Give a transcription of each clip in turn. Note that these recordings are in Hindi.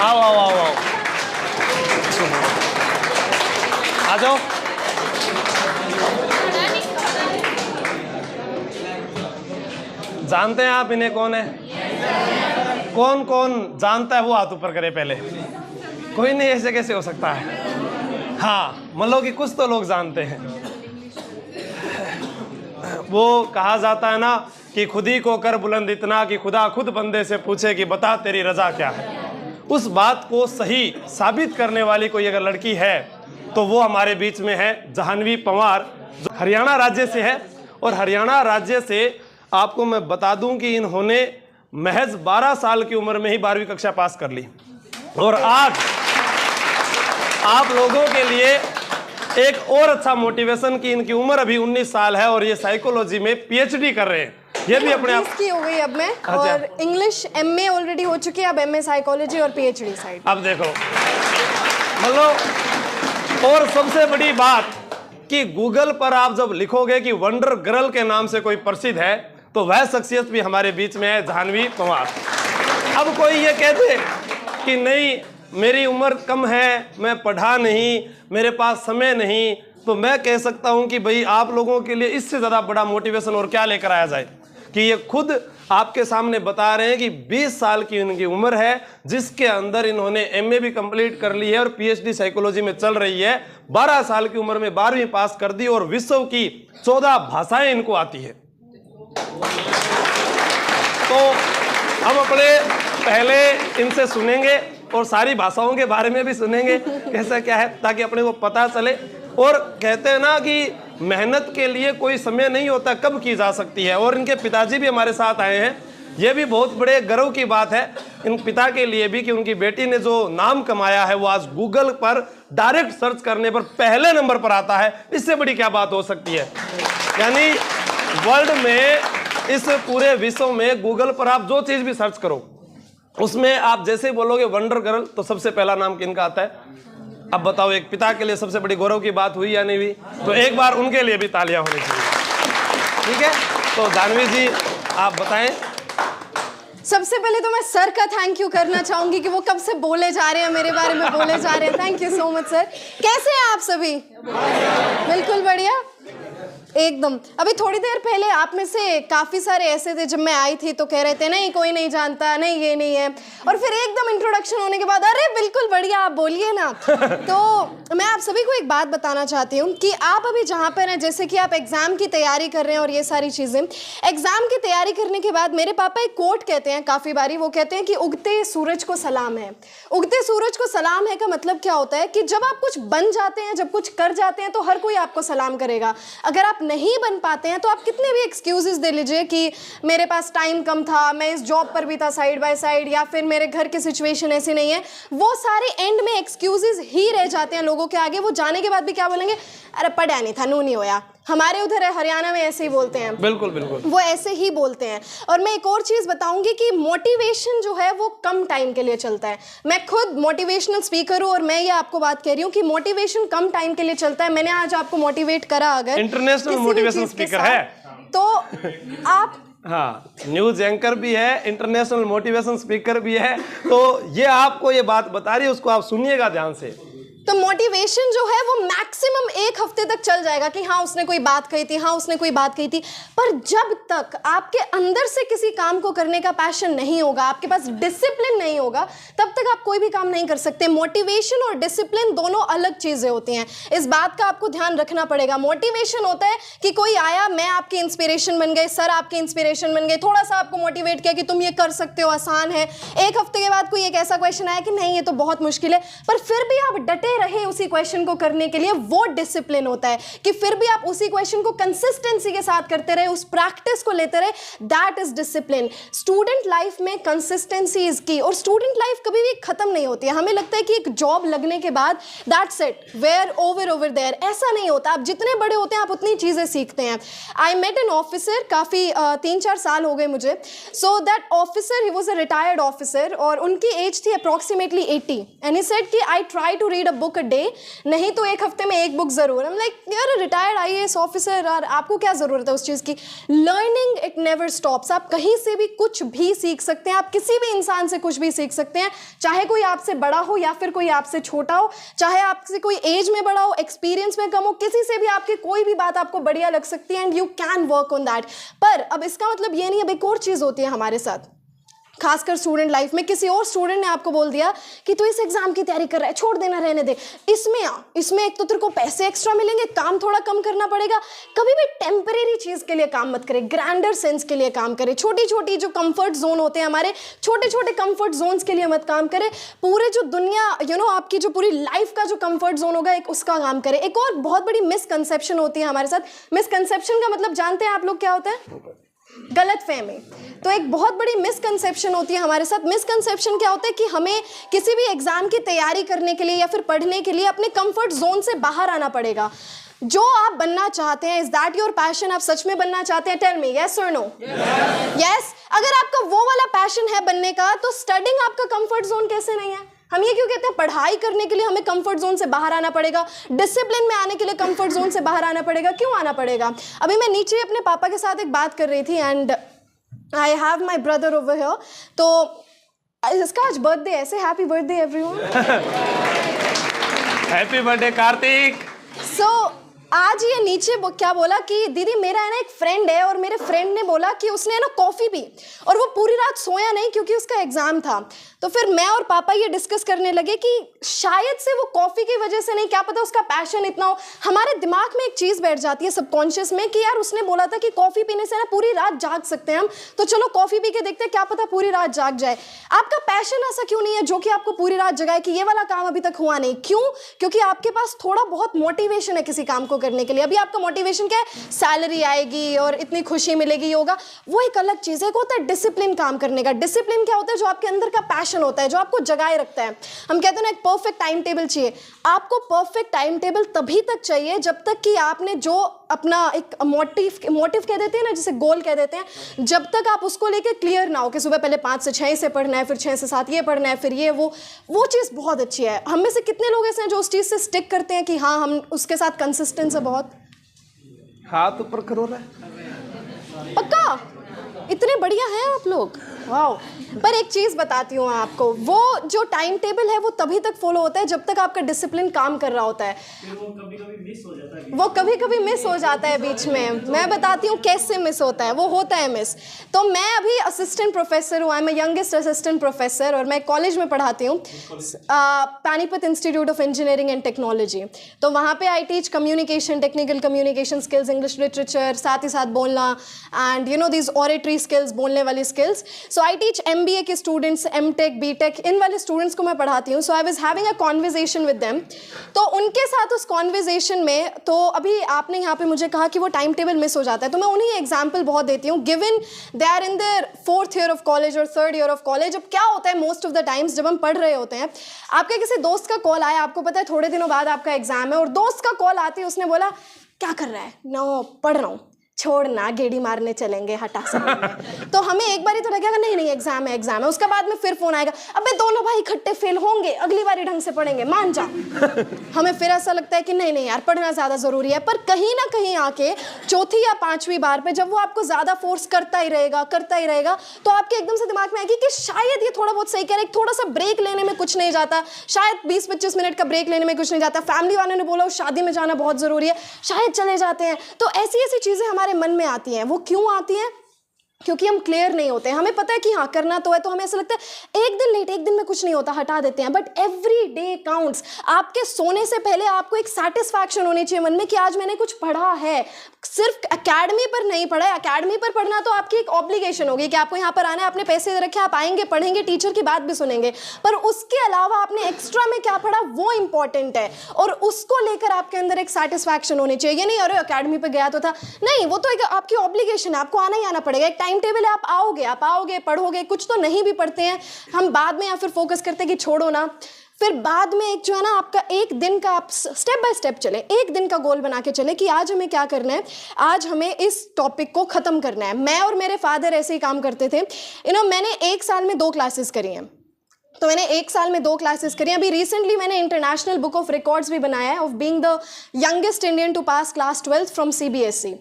आओ आओ आओ आओ, आ जाओ। जानते हैं आप इन्हें कौन है? कौन कौन जानता है वो हाथ ऊपर करे पहले। कोई नहीं, ऐसे कैसे हो सकता है? हाँ, मतलब कि कुछ तो लोग जानते हैं। वो कहा जाता है ना कि खुद ही को कर बुलंद इतना कि खुदा खुद बंदे से पूछे कि बता तेरी रजा क्या है। उस बात को सही साबित करने वाली कोई अगर लड़की है तो वो हमारे बीच में है जाह्नवी पंवार, जो हरियाणा राज्य से है। और हरियाणा राज्य से आपको मैं बता दूं कि इन्होंने महज 12 साल की उम्र में ही 12वीं कक्षा पास कर ली। और आज आप लोगों के लिए एक और अच्छा मोटिवेशन कि इनकी उम्र अभी 19 साल है और ये साइकोलॉजी में पीएचडी कर रहे हैं। ये भी अपने आप की हो गई अब मैं, और इंग्लिश एमए ऑलरेडी हो चुकी है, अब एमए साइकोलॉजी और पीएचडी साइड। अब देखो, मतलब और सबसे बड़ी बात कि गूगल पर आप जब लिखोगे कि वंडर गर्ल के नाम से कोई प्रसिद्ध है तो वह शख्सियत भी हमारे बीच में है, जाह्नवी पंवार। अब कोई ये कहते कि नहीं मेरी उम्र कम है, मैं पढ़ा नहीं, मेरे पास समय नहीं, तो मैं कह सकता हूं कि भाई आप लोगों के लिए इससे ज़्यादा बड़ा मोटिवेशन और क्या लेकर आया जाए कि ये खुद आपके सामने बता रहे हैं कि 20 साल की इनकी उम्र है, जिसके अंदर इन्होंने एमए भी कंप्लीट कर ली है और पीएचडी साइकोलॉजी में चल रही है। 12 साल की उम्र में 12वीं पास कर दी और विश्व की 14 भाषाएं इनको आती है। तो हम अपने पहले इनसे सुनेंगे और सारी भाषाओं के बारे में भी सुनेंगे कैसा क्या है, ताकि अपने को पता चले। और कहते हैं ना कि मेहनत के लिए कोई समय नहीं होता, कब की जा सकती है। और इनके पिताजी भी हमारे साथ आए हैं, ये भी बहुत बड़े गर्व की बात है इन पिता के लिए भी कि उनकी बेटी ने जो नाम कमाया है वो आज गूगल पर डायरेक्ट सर्च करने पर पहले नंबर पर आता है। इससे बड़ी क्या बात हो सकती है? यानी वर्ल्ड में, इस पूरे विश्व में गूगल पर आप जो चीज भी सर्च करो उसमें आप जैसे बोलोगे वंडर गर्ल तो सबसे पहला नाम किनका आता है? अब बताओ, एक पिता के लिए सबसे बड़ी गौरव की बात हुई या नहीं हुई? तो एक बार उनके लिए भी तालियां होनी चाहिए। ठीक है, तो जाह्नवी जी आप बताएं। सबसे पहले तो मैं सर का थैंक यू करना चाहूंगी कि वो कब से बोले जा रहे हैं, मेरे बारे में बोले जा रहे हैं। Thank you so much sir. कैसे हैं आप सभी? बिल्कुल बढ़िया, एकदम। अभी थोड़ी देर पहले आप में से काफ़ी सारे ऐसे थे, जब मैं आई थी तो कह रहे थे नहीं कोई नहीं जानता, नहीं ये नहीं है, और फिर एकदम इंट्रोडक्शन होने के बाद अरे बिल्कुल बढ़िया, आप बोलिए ना। तो मैं आप सभी को एक बात बताना चाहती हूँ कि आप अभी जहाँ पर हैं, जैसे कि आप एग्ज़ाम की तैयारी कर रहे हैं और ये सारी चीज़ें, एग्ज़ाम की तैयारी करने के बाद मेरे पापा एक कोट कहते हैं काफ़ी बारी, वो कहते हैं कि उगते सूरज को सलाम है। उगते सूरज को सलाम है का मतलब क्या होता है कि जब आप कुछ बन जाते हैं, जब कुछ कर जाते हैं तो हर कोई आपको सलाम करेगा। अगर आप नहीं बन पाते हैं तो आप कितने भी एक्सक्यूजेस दे लीजिए कि मेरे पास टाइम कम था, मैं इस जॉब पर भी था साइड बाय साइड, या फिर मेरे घर की सिचुएशन ऐसी नहीं है, वो सारे एंड में एक्सक्यूजेस ही रह जाते हैं लोगों के आगे। वो जाने के बाद भी क्या बोलेंगे? अरे पढ़ा नहीं था, नू नहीं होया। हमारे उधर है हरियाणा में ऐसे ही बोलते हैं। बिल्कुल बिल्कुल, वो ऐसे ही बोलते हैं। और मैं एक और चीज बताऊंगी कि मोटिवेशन जो है वो कम टाइम के लिए चलता है। मैं खुद मोटिवेशनल स्पीकर हूं और मैं ये आपको बात कह रही हूं कि मोटिवेशन कम टाइम के लिए चलता है। मैंने आज आपको मोटिवेट करा, अगर इंटरनेशनल मोटिवेशन स्पीकर है तो आप, हाँ, न्यूज एंकर भी है, इंटरनेशनल मोटिवेशन स्पीकर भी है, तो ये आपको ये बात बता रही है, उसको आप सुनिएगा ध्यान से। तो मोटिवेशन जो है वो मैक्सिमम 1 हफ्ते तक चल जाएगा कि हाँ उसने कोई बात कही थी, हाँ उसने कोई बात कही थी, पर जब तक आपके अंदर से किसी काम को करने का पैशन नहीं होगा, आपके पास डिसिप्लिन नहीं होगा, तब तक आप कोई भी काम नहीं कर सकते। मोटिवेशन और डिसिप्लिन दोनों अलग चीजें होती हैं, इस बात का आपको ध्यान रखना पड़ेगा। मोटिवेशन होता है कि कोई आया, मैं आपकी इंस्पिरेशन बन गई, सर आपकी इंस्पिरेशन बन गए, थोड़ा सा आपको मोटिवेट किया कि तुम ये कर सकते हो, आसान है। 1 हफ्ते के बाद कोई एक ऐसा क्वेश्चन आया कि नहीं ये तो बहुत मुश्किल है, पर फिर भी आप डटे रहे उसी क्वेश्चन को करने के लिए, वो डिसिप्लिन होता है कि फिर भी आप उसी क्वेश्चन को कंसिस्टेंसी के साथ करते रहे, उस प्रैक्टिस को लेते रहे, that is discipline. Student life में कंसिस्टेंसी इज की, और स्टूडेंट लाइफ कभी भी खत्म नहीं होती है। हमें लगता है कि एक जॉब लगने के बाद that's it, where over there, ऐसा नहीं होता। आप जितने बड़े होते हैं आप उतनी चीजें सीखते हैं। आई मेट एन ऑफिसर, काफी 3-4 साल हो गए मुझे। So that officer, he was a retired officer, और उनकी एज थी अप्रोक्सीमेटली 80, एंड ही सेड कि I try to read a book a day नहीं तो एक हफ्ते में एक बुक जरूर। हम लाइक यार रिटायर्ड IAS ऑफिसर, और आपको क्या जरूरत है उस चीज की। Learning it never stops. आप कहीं से भी कुछ भी सीख सकते हैं, आप किसी भी इंसान से कुछ भी सीख सकते हैं, चाहे कोई आपसे बड़ा हो या फिर कोई आपसे छोटा हो, चाहे आपसे कोई एज में बड़ा हो, एक्सपीरियंस में कम हो, किसी से भी आपकी कोई भी बात आपको बढ़िया लग सकती है and you can work on that. पर अब इसका मतलब ये नहीं, अब एक और चीज होती है हमारे साथ, खासकर स्टूडेंट लाइफ में। किसी और स्टूडेंट ने आपको बोल दिया कि तू इस एग्जाम की तैयारी कर रहा है, छोड़ देना, रहने दे, इसमें आ, इसमें एक तो तेरे को पैसे एक्स्ट्रा मिलेंगे, काम थोड़ा कम करना पड़ेगा। कभी भी टेम्परेरी चीज के लिए काम मत करे, ग्रैंडर सेंस के लिए काम करे। छोटी छोटी जो कंफर्ट जोन होते हैं हमारे, छोटे छोटे कंफर्ट जोन्स के लिए मत काम करे। पूरे जो दुनिया आपकी जो पूरी लाइफ का जो कंफर्ट जोन होगा एक उसका काम करे। एक और बहुत बड़ी मिसकंसेप्शन होती है हमारे साथ। मिसकंसेप्शन का मतलब जानते हैं आप लोग क्या होता है? गलत फहमी। तो एक बहुत बड़ी मिसकंसेप्शन होती है हमारे साथ। मिसकंसेप्शन क्या होता है कि हमें किसी भी एग्जाम की तैयारी करने के लिए या फिर पढ़ने के लिए अपने कंफर्ट जोन से बाहर आना पड़ेगा। जो आप बनना चाहते हैं, इज दैट योर पैशन? आप सच में बनना चाहते हैं? टेल मी यस और नो। यस। अगर आपका वो वाला पैशन है बनने का, तो स्टडिंग आपका कंफर्ट जोन कैसे नहीं है? हम ये क्यों कहते हैं पढ़ाई करने के लिए हमें कंफर्ट जोन से बाहर आना पड़ेगा, डिसिप्लिन में आने के लिए कंफर्ट जोन से बाहर आना पड़ेगा? क्यों आना पड़ेगा? अभी मैं नीचे अपने पापा के साथ एक बात कर रही थी and I have my brother over here. तो इसका आज बर्थडे है, ऐसे happy birthday everyone. Happy birthday Kartik. So आज ये नीचे क्या बोला कि दीदी मेरा है ना एक फ्रेंड है, और मेरे फ्रेंड ने बोला कि उसने है ना कॉफ़ी पी और वो पूरी रात सोया नहीं क्योंकि उसका एग्जाम था। तो फिर मैं और पापा ये डिस्कस करने लगे कि शायद से वो कॉफ़ी की वजह से नहीं, क्या पता उसका पैशन इतना हो। हमारे दिमाग में एक चीज़ बैठ जाती है सबकॉन्शियस में कि यार उसने बोला था कि कॉफ़ी पीने से ना पूरी रात जाग सकते हैं हम, तो चलो कॉफ़ी पी के देखते हैं, क्या पता पूरी रात जाग जाए। आपका पैशन ऐसा क्यों नहीं है जो कि आपको पूरी रात जगाए कि ये वाला काम अभी तक हुआ नहीं? क्यों? क्योंकि आपके पास थोड़ा बहुत मोटिवेशन है किसी काम को करने के लिए। अभी आपका मोटिवेशन क्या है? सैलरी आएगी और इतनी खुशी मिलेगी, होगा, वो एक अलग चीज़ है। एक होता है डिसिप्लिन काम करने का। डिसिप्लिन क्या होता है? जो आपके अंदर का पैशन होता है, जो आपको जगाए रखता है। हम कहते हैं ना एक परफेक्ट टाइम टेबल चाहिए। आपको परफेक्ट टाइम टेबल तभी तक चाहिए जब तक कि आपने जो अपना एक मोटिव कह देते हैं ना, जिसे गोल कह देते हैं, जब तक आप उसको लेके क्लियर ना हो कि सुबह पहले 5 से 6 से पढ़ना है, फिर 6 से 7 ये पढ़ना है, फिर ये वो चीज़ बहुत अच्छी है। हम में से कितने लोग ऐसे हैं जो उस चीज़ से स्टिक करते हैं कि हाँ हम उसके साथ कंसिस्टेंस है बहुत? हाथ ऊपर करो रहा है। पक्का? इतने बढ़िया हैं आप लोग, वाओ। पर एक चीज़ बताती हूँ आपको, वो जो टाइम टेबल है वो तभी तक फॉलो होता है जब तक आपका डिसिप्लिन काम कर रहा होता है। वो कभी कभी मिस हो जाता है बीच में। मैं बताती हूँ कैसे मिस होता है। वो होता है मिस। तो मैं अभी असिस्टेंट प्रोफेसर हूँ, I am youngest assistant professor, और मैं कॉलेज में पढ़ाती हूँ, Panipat institute of engineering and technology. तो वहाँ पे I teach communication, technical communication skills, English literature, साथ ही साथ बोलना एंड दीज ऑरेटरी स्किल्स, बोलने वाली skills. So I teach MBA के स्टूडेंट्स, MTech, BTech, इन वाले स्टूडेंट्स को मैं पढ़ाती हूँ। So I was having a conversation with them. तो उनके साथ उस कॉन्वर्जेशन में, तो अभी आपने यहाँ पे मुझे कहा कि वो टाइम टेबल मिस हो जाता है, तो मैं उन्हीं एग्जाम्पल बहुत देती हूँ। Given they are in their 4th year of college और 3rd ईयर ऑफ कॉलेज। अब क्या होता है मोस्ट ऑफ द टाइम्स जब हम पढ़ रहे होते हैं, आपके किसी दोस्त का कॉल आया, आपको पता है थोड़े दिनों बाद आपका एग्जाम है, और दोस्त का कॉल आती है, उसने बोला क्या कर रहा है? नो, पढ़ रहा हूँ। छोड़ना, गेड़ी मारने चलेंगे, हटा सकते। तो हमें एक बार ही तो लगेगा नहीं नहीं एग्जाम है। उसका बाद में फिर फोन आएगा, अबे दोनों भाई इकट्ठे फेल होंगे, अगली बार ढंग से पढ़ेंगे, मान जा। हमें फिर ऐसा लगता है कि नहीं नहीं यार पढ़ना ज़्यादा ज़रूरी है। पर कहीं ना कहीं आके 4थी या 5वीं बार पे जब वो आपको ज़्यादा फोर्स करता ही रहेगा, तो आपके एकदम से दिमाग में आएगी कि शायद ये थोड़ा बहुत सही कह रहे, थोड़ा सा ब्रेक लेने में कुछ नहीं जाता, शायद 20-25 मिनट का ब्रेक लेने में कुछ नहीं जाता, फैमिली वालों ने बोला शादी में जाना बहुत ज़रूरी है, शायद चले जाते हैं। तो ऐसी ऐसी चीज़ें हमारे मन में आती हैं। वो क्यों आती हैं? क्योंकि हम क्लियर नहीं होते हैं। हमें पता है कि हाँ करना तो है, तो हमें ऐसा लगता है एक दिन लेट, एक दिन में कुछ नहीं होता, हटा देते हैं। But every day counts. आपके सोने से पहले आपको एक सेटिस्फैक्शन होनी चाहिए मन में कि आज मैंने कुछ पढ़ा है। सिर्फ एकेडमी पर नहीं पढ़ा है। एकेडमी पर पढ़ना तो आपकी एक ऑब्लिगेशन होगी कि आपको यहाँ पर आना है, आपने पैसे दे रखे, आप आएंगे, पढ़ेंगे, टीचर की बात भी सुनेंगे। पर उसके अलावा आपने एक्स्ट्रा में क्या पढ़ा वो इंपॉर्टेंट है, और उसको लेकर आपके अंदर एक सेटिस्फैक्शन होनी चाहिए। ये नहीं अरे एकेडमी पर गया तो था, नहीं, वो तो एक आपकी ऑब्लिगेशन है, आपको आना ही आना पड़ेगा। एक टाइम टेबल है, आप आओगे, पढ़ोगे। कुछ तो नहीं भी पढ़ते हैं हम, बाद में या फिर फोकस करते हैं कि छोड़ो ना। फिर बाद में एक जो है ना आपका एक दिन का, आप स्टेप बाय स्टेप चले, एक दिन का गोल बना के चले कि आज हमें क्या करना है, आज हमें इस टॉपिक को खत्म करना है। मैं और मेरे फादर ऐसे ही काम करते थे। मैंने 1 साल में 2 क्लासेस करी हैं। तो मैंने एक साल में 2 क्लासेस करी। अभी रिसेंटली मैंने इंटरनेशनल बुक ऑफ रिकॉर्ड्स भी बनाया है of being the youngest Indian to pass class 12th from CBSE।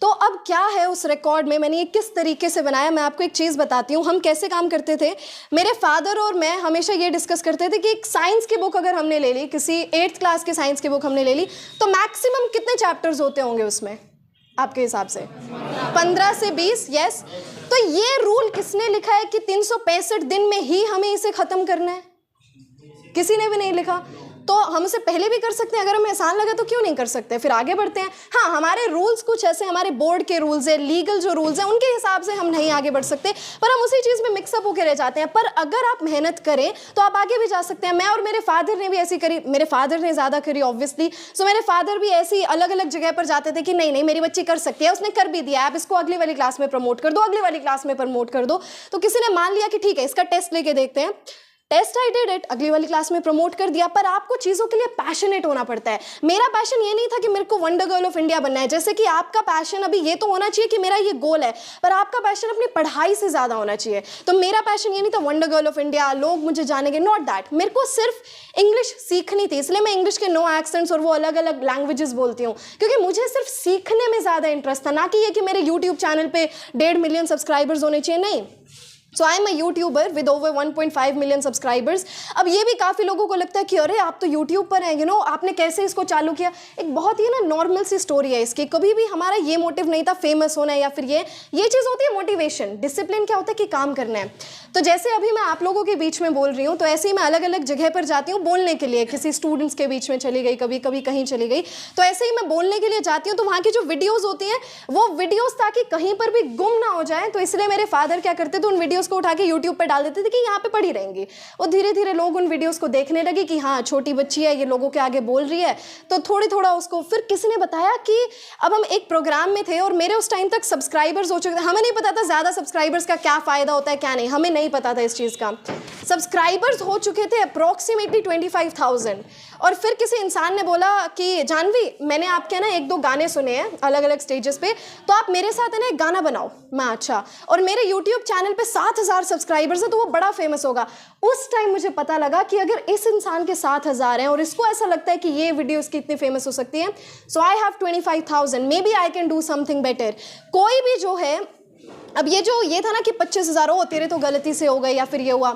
तो अब क्या है उस रिकॉर्ड में, मैंने ये किस तरीके से बनाया, मैं आपको एक चीज़ बताती हूँ। हम कैसे काम करते थे, मेरे फादर और मैं हमेशा ये डिस्कस करते थे कि एक साइंस की बुक अगर हमने ले ली, किसी 8th क्लास की साइंस की बुक हमने ले ली, तो मैक्सिमम कितने चैप्टर्स होते होंगे उसमें आपके हिसाब से? 15 से 20। यस। तो ये रूल किसने लिखा है कि 365 दिन में ही हमें इसे खत्म करना है? किसी ने भी नहीं लिखा। तो हम उसे पहले भी कर सकते हैं, अगर हमें आसान लगा तो क्यों नहीं कर सकते, फिर आगे बढ़ते हैं। हाँ, हमारे रूल्स कुछ ऐसे, हमारे बोर्ड के रूल्स है, लीगल जो रूल्स हैं उनके हिसाब से हम नहीं आगे बढ़ सकते, पर हम उसी चीज़ में मिक्सअप होकर रह जाते हैं। पर अगर आप मेहनत करें तो आप आगे भी जा सकते हैं। मैं और मेरे फादर ने भी ऐसी करी, मेरे फादर ने ज़्यादा करी ऑब्वियसली। सो मेरे फादर भी ऐसी अलग अलग जगह पर जाते थे कि नहीं नहीं मेरी बच्ची कर सकती है, उसने कर भी दिया, आप इसको अगली वाली क्लास में प्रमोट कर दो, अगली वाली क्लास में प्रमोट कर दो। तो किसी ने मान लिया कि ठीक है इसका टेस्ट लेके देखते हैं, टेस्ट आई डिड इट, अगली वाली क्लास में प्रमोट कर दिया। पर आपको चीज़ों के लिए पैशनेट होना पड़ता है। मेरा पैशन ये नहीं था कि मेरे को वंडर गर्ल ऑफ इंडिया बनना है, जैसे कि आपका पैशन अभी ये तो होना चाहिए कि मेरा ये गोल है, पर आपका पैशन अपनी पढ़ाई से ज़्यादा होना चाहिए। तो मेरा पैशन ये नहीं था वंडर गर्ल ऑफ इंडिया, लोग मुझे जानेंगे, नॉट दैट। मेरे को सिर्फ इंग्लिश सीखनी थी, इसलिए मैं इंग्लिश के 9 एक्सेंट्स और वो अलग अलग लैंग्वेजेस बोलती हूँ, क्योंकि मुझे सिर्फ सीखने में ज़्यादा इंटरेस्ट था, ना कि ये कि मेरे यूट्यूब चैनल पे 1.5 मिलियन सब्सक्राइबर्स होने चाहिए, नहीं। So I am a YouTuber with over 1.5 million subscribers. अब ये भी काफ़ी लोगों को लगता है कि अरे आप तो यूट्यूब पर हैं, आपने कैसे इसको चालू किया। एक बहुत ही ना नॉर्मल सी स्टोरी है इसकी। कभी भी हमारा ये मोटिव नहीं था फेमस होना है या फिर ये चीज़ होती है मोटिवेशन। डिसिप्लिन क्या होता है कि काम करना है। तो जैसे अभी मैं आप लोगों के बीच में बोल रही हूँ, तो ऐसे ही मैं अलग अलग जगह पर जाती हूँ बोलने के लिए, किसी स्टूडेंट्स के बीच में चली गई, कभी कभी कहीं चली गई, तो ऐसे ही मैं बोलने के लिए जाती हूँ। तो वहाँ की जो वीडियोज़ होती हैं वो वीडियोज़ ताकि कहीं पर भी गुम ना हो जाए, तो इसलिए मेरे फादर क्या करते थे, उन वीडियोज़ को उठा के यूट्यूब पर डाल देते थे कि यहाँ पे पड़ी रहेंगी। और धीरे धीरे लोग उन वीडियोज़ को देखने लगे कि हाँ छोटी बच्ची है, ये लोगों के आगे बोल रही है, तो थोड़ा उसको। फिर किसी ने बताया कि अब हम एक प्रोग्राम में थे और मेरे उस टाइम तक सब्सक्राइबर्स हो चुके थे। हमें नहीं पता था ज़्यादा सब्सक्राइबर्स का क्या फ़ायदा होता है क्या नहीं, हमें नहीं पता था इस चीज़ का। सब्सक्राइबर्स हो चुके थे अप्रॉक्सीमेटली 25,000। और फिर किसी इंसान ने बोला कि जानवी, मैंने आपके ना 1-2 गाने सुने हैं अलग अलग स्टेजेस पे, तो आप मेरे साथ है ना एक गाना बनाओ। मैं अच्छा, और मेरे यूट्यूब चैनल पे 7,000 सब्सक्राइबर्स है, तो वो बड़ा फेमस होगा। उस टाइम मुझे पता लगा कि अगर इस इंसान के 7,000 हैं और इसको ऐसा लगता है कि ये वीडियो इसकी इतनी फेमस हो सकती है, so I have 25,000, may be I can do something better. कोई भी जो है, अब ये था ना कि 25,000 हो तेरे तो गलती से हो गए या फिर ये हुआ,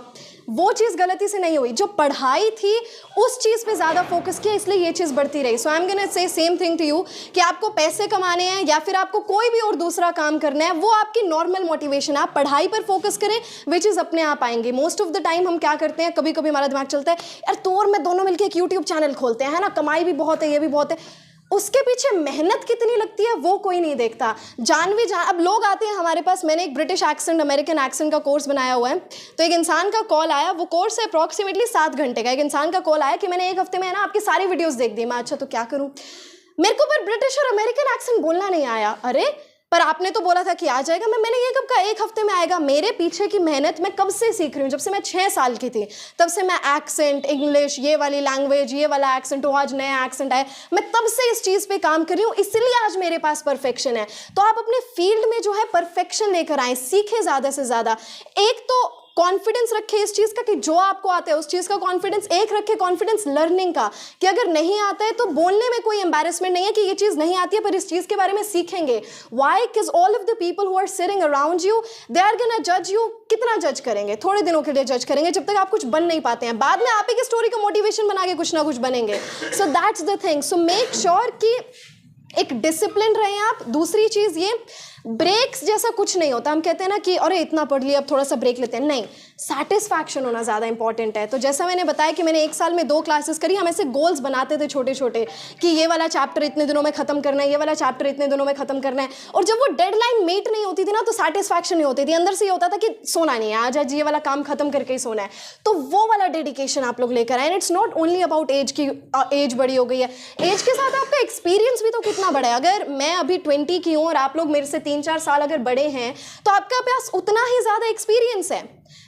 वो चीज़ गलती से नहीं हुई। जो पढ़ाई थी उस चीज़ पे ज़्यादा फोकस किया, इसलिए ये चीज़ बढ़ती रही। So I am gonna say same thing to you कि आपको पैसे कमाने हैं या फिर आपको कोई भी और दूसरा काम करना है, वो आपकी नॉर्मल मोटिवेशन है। आप पढ़ाई पर फोकस करें, वे चीज़ अपने आप आएंगी। मोस्ट ऑफ द टाइम हम क्या करते हैं, कभी कभी हमारा दिमाग चलता है यार तो और मैं दोनों मिलकर एक यूट्यूब चैनल खोलते हैं, है ना, कमाई भी बहुत है, ये भी बहुत है। उसके पीछे मेहनत कितनी लगती है वो कोई नहीं देखता। अब लोग आते हैं हमारे पास, मैंने एक ब्रिटिश एक्सेंट, अमेरिकन एक्सेंट का कोर्स बनाया हुआ है। तो एक इंसान का कॉल आया, वो कोर्स है अप्रॉक्सीमेटली 7 घंटे का। एक इंसान का कॉल आया कि मैंने 1 हफ्ते में है ना आपकी सारी वीडियोस देख दी। मैं अच्छा तो क्या करूं, मेरे को पर ब्रिटिश और अमेरिकन एक्सेंट बोलना नहीं आया। अरे पर आपने तो बोला था कि आ जाएगा। मैंने ये कब कहा 1 हफ्ते में आएगा। मेरे पीछे की मेहनत मैं कब से सीख रही हूँ, जब से मैं 6 साल की थी, तब से मैं एक्सेंट, इंग्लिश, ये वाली लैंग्वेज, ये वाला एक्सेंट हो, आज नया एक्सेंट आया, मैं तब से इस चीज़ पे काम कर रही हूँ, इसलिए आज मेरे पास परफेक्शन है। तो आप अपने फील्ड में जो है परफेक्शन लेकर आए, सीखें ज़्यादा से ज़्यादा। एक तो कॉन्फिडेंस रखे इस चीज़ का कि जो आपको आता है उस चीज़ का कॉन्फिडेंस। एक रखे कॉन्फिडेंस लर्निंग का कि अगर नहीं आता है तो बोलने में कोई एम्बैरेसमेंट नहीं है कि ये चीज़ नहीं आती है, पर इस चीज़ के बारे में सीखेंगे। Why? Because all of the people who are sitting around you, they are gonna जज यू। कितना जज करेंगे? थोड़े दिनों के लिए जज करेंगे, जब तक आप कुछ बन नहीं पाते हैं। बाद में आप ही की स्टोरी को मोटिवेशन बना के कुछ ना कुछ बनेंगे। So that's the thing. So make sure कि एक डिसिप्लिन रहे आप। दूसरी चीज़ ये, ब्रेक्स जैसा कुछ नहीं होता। हम कहते हैं ना कि अरे इतना पढ़ लिया अब थोड़ा सा ब्रेक लेते हैं, नहीं, सेटिस्फैक्शन होना ज़्यादा इंपॉर्टेंट है। तो जैसा मैंने बताया कि मैंने 1 साल में 2 क्लासेस करी, हम ऐसे गोल्स बनाते थे छोटे छोटे कि ये वाला चैप्टर इतने दिनों में ख़त्म करना है, ये वाला चैप्टर इतने दिनों में ख़त्म करना है। और जब वो डेडलाइन मीट नहीं होती थी ना, तो सेटिस्फैक्शन नहीं होती थी, अंदर से ये होता था कि सोना नहीं है, आज ये वाला काम खत्म करके ही सोना है। तो वो वाला डेडिकेशन आप लोग लेकर आए। And it's not only about age की, एज बड़ी हो गई है, एज के साथ आपका एक्सपीरियंस भी तो कितना बड़ा है। अगर मैं अभी 20 की हूँ और आप लोग मेरे से 3-4 साल अगर बड़े हैं, तो आपका पास उतना ही ज़्यादा एक्सपीरियंस है।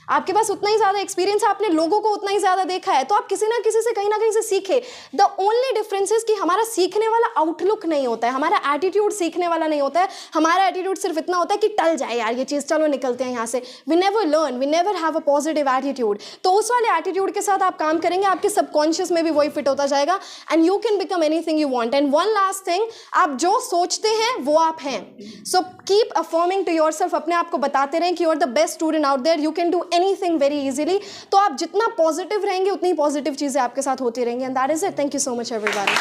आपके पास उतना ही ज़्यादा एक्सपीरियंस है, आपने लोगों को उतना ही ज़्यादा देखा है, तो आप किसी ना किसी से कहीं ना कहीं से सीखे। द ओनली डिफरेंस इज कि हमारा सीखने वाला आउटलुक नहीं होता है, हमारा एटीट्यूड सीखने वाला नहीं होता है। हमारा एटीट्यूड सिर्फ इतना होता है कि टल जाए यार ये चीज़, चलो निकलते हैं यहाँ से। We never learn, we never have a positive attitude. तो उस वाले एटीट्यूड के साथ आप काम करेंगे, आपके सबकॉन्शियस में भी वही फिट होता जाएगा and you can become anything you want. And one last thing, आप जो सोचते हैं वो आप हैं। So keep affirming to yourself, अपने आप को बताते रहें कि you are the best student out there, you can do anything very easily. तो आप जितना पॉजिटिव रहेंगे उतनी पॉजिटिव चीजें आपके साथ होती रहेंगी। And that is it. Thank you so much everybody.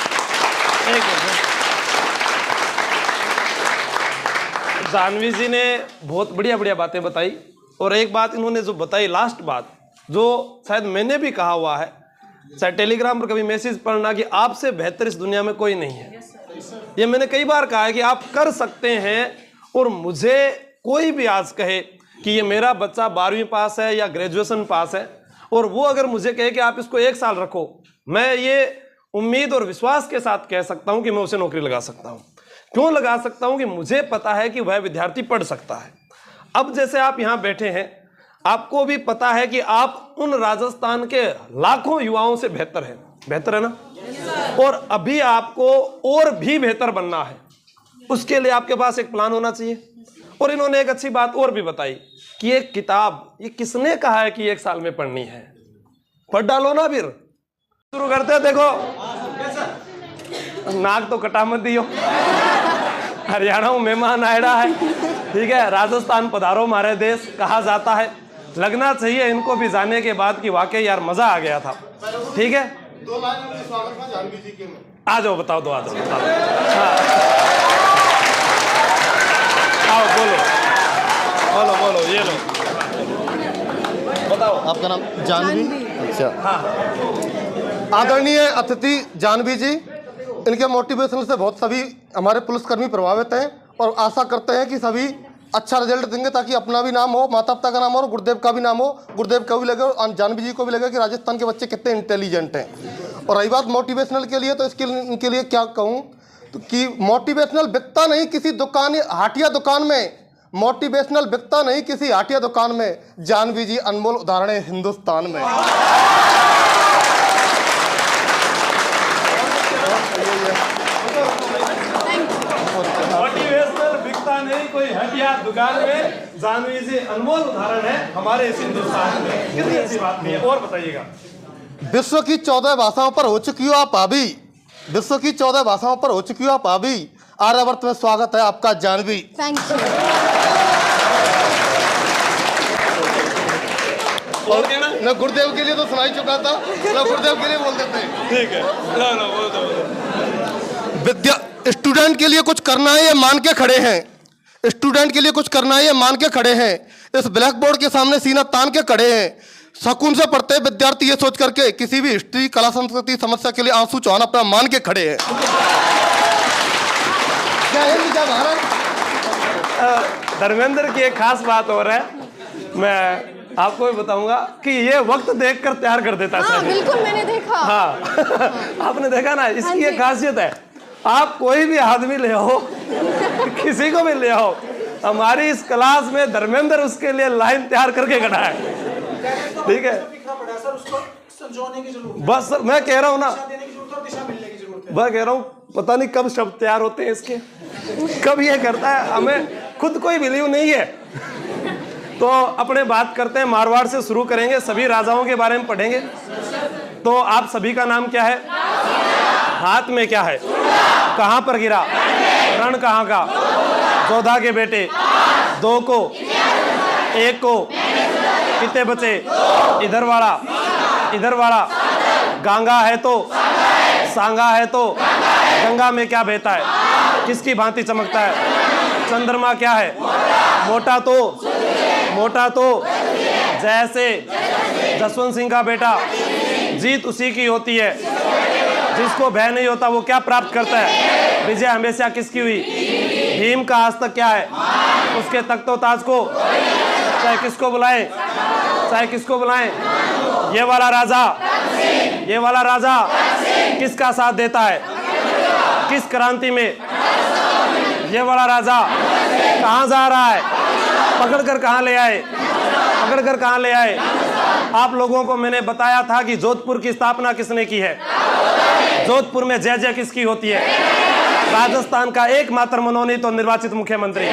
Janvi ji ने बहुत बढ़िया बढ़िया बातें बताई, और एक बात इन्होंने जो बताई, लास्ट बात, जो शायद मैंने भी कहा हुआ है, चाहे टेलीग्राम पर कभी मैसेज पढ़ना, कि आपसे बेहतर इस दुनिया में कोई नहीं है। ये मैंने कई बार कहा है कि आप कर सकते हैं, और मुझे कोई भी आज कहे कि ये मेरा बच्चा 12वीं पास है या ग्रेजुएशन पास है, और वो अगर मुझे कहे कि आप इसको 1 साल रखो, मैं ये उम्मीद और विश्वास के साथ कह सकता हूं कि मैं उसे नौकरी लगा सकता हूं। क्यों लगा सकता हूं? कि मुझे पता है कि वह विद्यार्थी पढ़ सकता है। अब जैसे आप यहां बैठे हैं, आपको भी पता है कि आप उन राजस्थान के लाखों युवाओं से बेहतर है ना? और अभी आपको और भी बेहतर बनना है, उसके लिए आपके पास एक प्लान होना चाहिए। और इन्होंने एक अच्छी बात और भी बताई कि ये किताब, ये किसने कहा है कि 1 साल में पढ़नी है? पढ़ डालो ना। फिर शुरू करते हैं। देखो, नाक तो कटा मत दियो, हरियाणा में मेहमान आया है, ठीक है? राजस्थान पधारो हमारे देश कहा जाता है, लगना चाहिए इनको भी जाने के बाद कि वाकई यार मजा आ गया था। ठीक है, 2 लाइन में स्वागत था जानवी जी के में। आ जाओ, बताओ, आ जाओ, बताओ। हाँ। आओ, बोलो, ये लो, बताओ। आपका नाम? जानवी। अच्छा। हाँ। आदरणीय अतिथि जानवी जी, इनके मोटिवेशन से बहुत सभी हमारे पुलिसकर्मी प्रभावित हैं, और आशा करते हैं कि सभी अच्छा रिजल्ट देंगे, ताकि अपना भी नाम हो, माता पिता का नाम हो, गुरुदेव का भी नाम हो, गुरुदेव को भी लगे और जानवी जी को भी लगे कि राजस्थान के बच्चे कितने इंटेलिजेंट हैं। और रही बात मोटिवेशनल के लिए, तो इनके लिए क्या कहूँ, तो कि मोटिवेशनल बिकता नहीं किसी दुकान, हाटिया दुकान में, मोटिवेशनल बिकता नहीं किसी हाटिया दुकान में, जानवी जी अनमोल उदाहरण है हिंदुस्तान में। मोटिवेशनल बिकता नहीं कोई हटिया दुकान में, जानवी जी अनमोल उदाहरण है हमारे इस हिंदुस्तान में। कितनी अच्छी बात है। और बताइएगा। विश्व की 14 भाषाओं पर हो चुकी हो आप हावी, विश्व की 14 भाषाओं पर हो चुकी हो आप हावी, आर्यावर्त में स्वागत है आपका जानवी। Thank you. और मैं गुरुदेव के लिए तो सुनाई चुका था, मैं गुरुदेव के लिए बोल देते हैं। ठीक है, लो, बोल दो। विद्या स्टूडेंट के लिए कुछ करना है ये मान के खड़े हैं, स्टूडेंट के लिए कुछ करना है ये मान के खड़े हैं, इस ब्लैक बोर्ड के सामने सीना तान के खड़े हैं। सुकून से पढ़ते हैं विद्यार्थी ये सोच करके, किसी भी हिस्ट्री, कला, संस्कृति समस्या के लिए आंसू चौहान अपना मान के खड़े हैं। जय हिंद, जय भारत। धर्मेंद्र की एक खास बात हो रहा है, मैं आपको भी बताऊंगा कि ये वक्त देखकर तैयार कर देता है। हाँ, बिल्कुल, मैंने देखा। हाँ। आपने देखा ना, इसकी एक खासियत है, आप कोई भी आदमी ले आओ, किसी को भी ले आओ, हमारी इस क्लास में धर्मेंद्र उसके लिए लाइन तैयार करके खड़ा है। ठीक है, बस सर मैं कह रहा हूँ ना, मैं कह रहा हूँ पता नहीं कब शब्द तैयार होते हैं इसके, कब ये करता है, हमें खुद कोई बिलीव नहीं है। तो अपने बात करते हैं, मारवाड़ से शुरू करेंगे, सभी राजाओं के बारे में पढ़ेंगे। तो आप सभी का नाम क्या है? हाथ में क्या है? कहाँ पर गिरा? रण कहाँ का? जोधा के बेटे। 2 को, 1 को, कितने बचे? इधर वाला। गंगा है तो, सांगा है तो, गंगा में क्या बहता है? किसकी भांति चमकता है? चंद्रमा क्या है? मोटा तो जैसे जसवंत सिंह का बेटा। जीत उसी की होती है, जिसको भय नहीं होता वो क्या प्राप्त करता है? विजय हमेशा किसकी हुई? भीम का आज तक क्या है? उसके तख्तो ताज को चाहे किसको बुलाएं, ये वाला राजा किसका साथ देता है? किस क्रांति में? ये वाला राजा कहाँ जा रहा है? पकड़ कर कहाँ ले आए? पकड़कर कहाँ ले आए? आप लोगों को मैंने बताया था कि जोधपुर की स्थापना किसने की है? जोधपुर में जय जय किसकी होती है? राजस्थान का एकमात्र मनोनीत और निर्वाचित मुख्यमंत्री,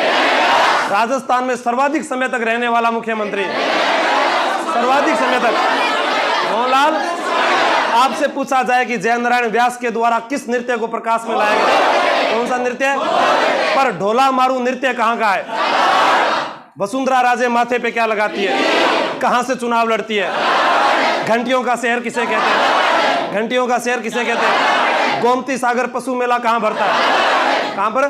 राजस्थान में सर्वाधिक समय तक रहने वाला मुख्यमंत्री, सर्वाधिक समय तक। मोहनलाल, आपसे पूछा जाए कि जयनारायण व्यास के द्वारा किस नृत्य को प्रकाश में लाया गया? कौन सा नृत्य? पर ढोला मारू नृत्य कहाँ का है? वसुंधरा राजे माथे पे क्या लगाती है? कहां से चुनाव लड़ती है? घंटियों का शहर किसे कहते हैं? घंटियों का शहर किसे कहते हैं? गोमती सागर पशु मेला कहां भरता है? कहां पर?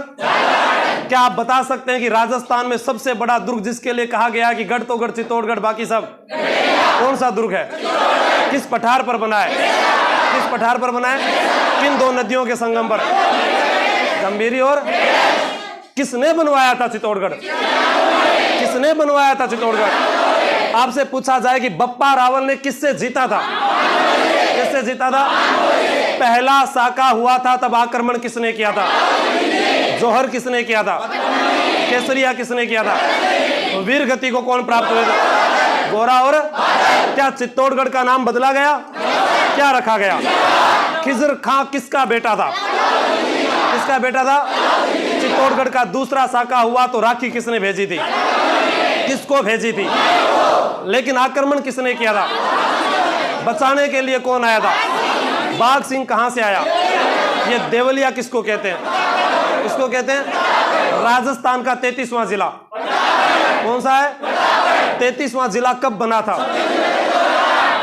क्या आप बता सकते हैं कि राजस्थान में सबसे बड़ा दुर्ग जिसके लिए कहा गया कि गढ़ तो गढ़ चित्तौड़गढ़ बाकी सब, कौन सा दुर्ग है? किस पठार पर बना है? किस पठार पर बना है? किन दो नदियों के संगम पर? गंभीरी और किसने बनवाया था चित्तौड़गढ़? किसने बनवाया था चित्तौड़गढ़? आपसे पूछा जाए कि बप्पा रावल ने किससे जीता था? किससे जीता था? पहला साका हुआ था तब आक्रमण किसने किया था? जोहर किसने किया था? केसरिया किसने किया था? वीर गति को कौन प्राप्त हुए थे? गोरा और क्या चित्तौड़गढ़ का नाम बदला गया? क्या रखा गया? खिजर खां किसका बेटा था? किसका बेटा था? चित्तौड़गढ़ का दूसरा साका हुआ तो राखी किसने भेजी थी? किसको भेजी थी? लेकिन आक्रमण किसने किया था? बचाने के लिए कौन आया था? बाघ सिंह कहां से आया? ये देवलिया किसको कहते हैं? किसको कहते हैं? राजस्थान का 33वां जिला कौन सा है? 33वां जिला कब बना था?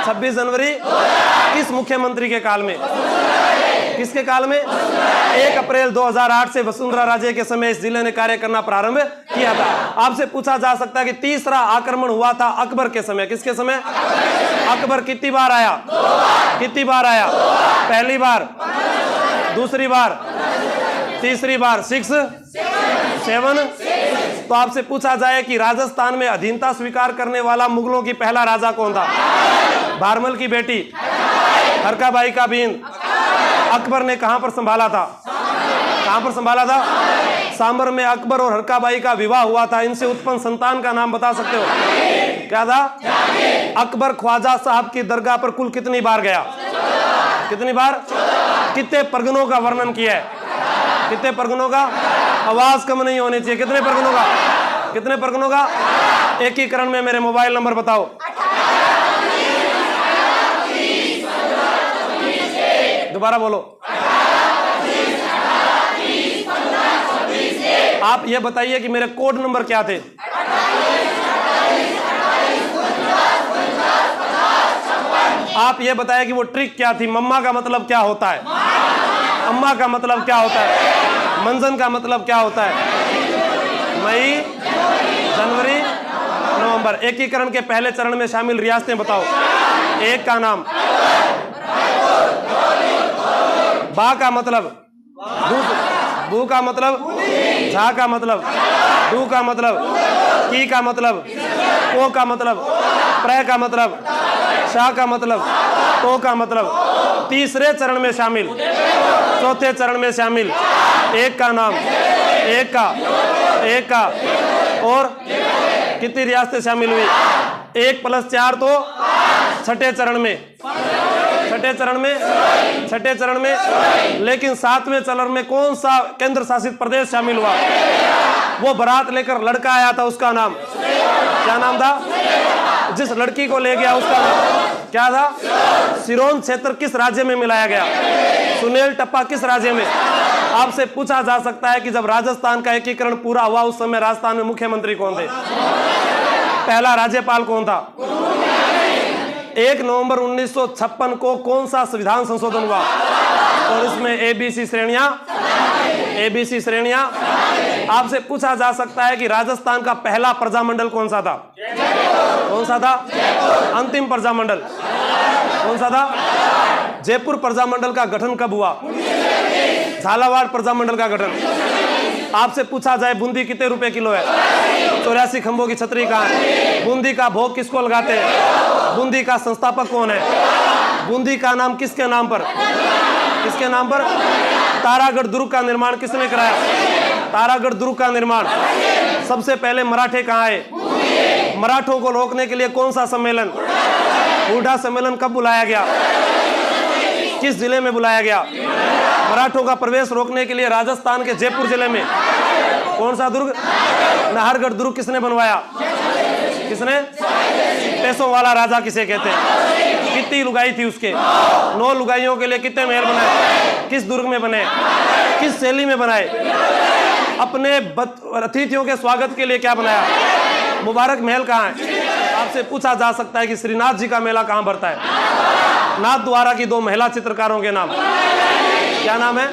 26 जनवरी किस मुख्यमंत्री के काल में? किसके काल में? 1 अप्रैल 2008 से वसुंधरा राजे के समय इस जिले ने कार्य करना प्रारंभ किया था। आपसे पूछा जा सकता है कि तीसरा आक्रमण हुआ था अकबर के समय। किसके समय? अकबर कितनी बार आया? कितनी बार आया? पहली बार, दूसरी बार, तीसरी बार, 6, 7। तो आपसे पूछा जाए कि राजस्थान में अधीनता स्वीकार करने वाला मुगलों की पहला राजा कौन था? भारमल की बेटी हरकाबाई का बीन अकबर ने कहां पर संभाला था? कहां पर संभाला था? सांबर में अकबर और हरकाबाई का विवाह हुआ था। इनसे उत्पन्न संतान का नाम बता सकते हो? क्या था? अकबर ख्वाजा साहब की दरगाह पर कुल कितनी बार गया? कितनी बार? कितने परगनों का वर्णन किया है? कितने परगनों का? आवाज कम नहीं होनी चाहिए। कितने परगनों का? कितने परगनों का? एकीकरण में मेरे मोबाइल नंबर बताओ। दोबारा बोलो। आप ये बताइए कि मेरे कोड नंबर क्या थे? आप ये बताइए कि वो ट्रिक क्या थी? मम्मा का मतलब क्या होता है? अम्मा का मतलब क्या होता है? मंजन का मतलब क्या होता है? मई, जनवरी, नवंबर। एकीकरण के पहले चरण में शामिल रियासतें बताओ। एक का नाम? बा का मतलब? बू का मतलब? झा का मतलब? डू का मतलब? की का मतलब? को का मतलब? प्र का मतलब? शा का मतलब? तो का मतलब? तीसरे चरण में शामिल, चौथे चरण में शामिल। एक का नाम, एक का और कितनी रियासतें शामिल हुई? 1 + 4 तो छठे चरण में, छठे चरण में। लेकिन 7वें चरण में कौन सा केंद्र शासित प्रदेश शामिल हुआ? वो बारात लेकर लड़का आया था, उसका नाम क्या नाम था? जिस लड़की को ले गया उसका नाम क्या था? सिरोन क्षेत्र किस राज्य में मिलाया गया? सुनेल टप्पा किस राज्य में? आपसे पूछा जा सकता है कि जब राजस्थान का एकीकरण पूरा हुआ उस समय राजस्थान में मुख्यमंत्री कौन थे? पहला राज्यपाल कौन था? 1 नवंबर 1956 को कौन सा संविधान संशोधन हुआ? और इसमें ABC श्रेणियां। आपसे पूछा जा सकता है कि राजस्थान का पहला प्रजामंडल कौन सा था? कौन सा था? अंतिम प्रजामंडल कौन सा था? जयपुर प्रजामंडल का गठन कब हुआ? झालावाड़ प्रजामंडल का गठन। आपसे पूछा जाए बूंदी कितने रुपए किलो है? 84 खंभों की छतरी कहाँ है? बूंदी का भोग किसको लगाते हैं? बूंदी का संस्थापक कौन है? बूंदी का नाम किसके नाम पर? किसके नाम पर? तारागढ़ दुर्ग का निर्माण किसने कराया? तारागढ़ दुर्ग का निर्माण सबसे पहले मराठे कहाँ आए? मराठों को रोकने के लिए कौन सा सम्मेलन, हूडा सम्मेलन कब बुलाया गया, किस जिले में बुलाया गया। मराठों का प्रवेश रोकने के लिए राजस्थान के जयपुर जिले में कौन सा दुर्ग, नाहरगढ़ दुर्ग किसने बनवाया, किसने, पैसों वाला राजा किसे कहते हैं, कितनी लुगाई थी उसके, 9 लुगाइयों के लिए कितने महल बनाए, किस दुर्ग में बने, किस शैली में बनाए, अपने अतिथियों के स्वागत के लिए क्या बनाया, मुबारक महल कहाँ है। आपसे पूछा जा सकता है कि श्रीनाथ जी का मेला कहाँ भरता है। नाथ द्वारा की 2 महिला चित्रकारों के नाम क्या नाम है,